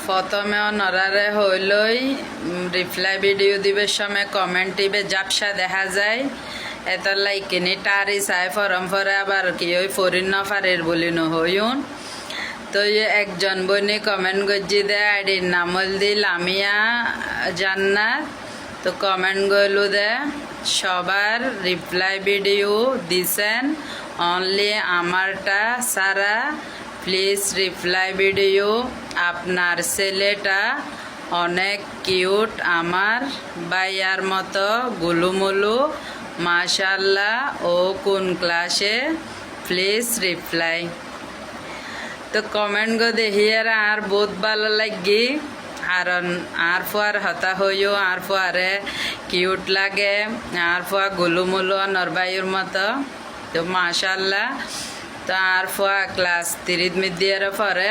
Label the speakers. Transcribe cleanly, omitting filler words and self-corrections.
Speaker 1: প্রথমে অনরারে হইলই reply video দিবের সময় comment টিপে জাপসা দেখা যায় এত লাইকিনি টারি চাই ফরম ফরে আবার কি ওই ফরিন নফারের বলি নহইন তো একজন বনি কমেন্ট গজি দে আইডির নাম দি লামিয়া জান্নাত তো কমেন্ট গইলু দে সবার রিপ্লাই ভিডিও দিছেন অনলি আমারটা সারা প্লিজ রিপ্লাই ভিডিও আপনার ছেলেটা অনেক কিউট আমার ভাইয়ার মতো গুলুমুলু মাশাল্লাহ ও কোন ক্লাসে প্লিজ রিপ্লাই তো কমেন্ট গো দেখিয়ে আর বহুত ভালো লাগি আর ফুয়ার হতা হইও আর ফুয়ারে কিউট লাগে আর ফুয়া গুলুমুলু নরবাইয়ের মতো তো মাশাল্লাহ তো আর ফুয়া ক্লাস 3 মিডিয়ার পরে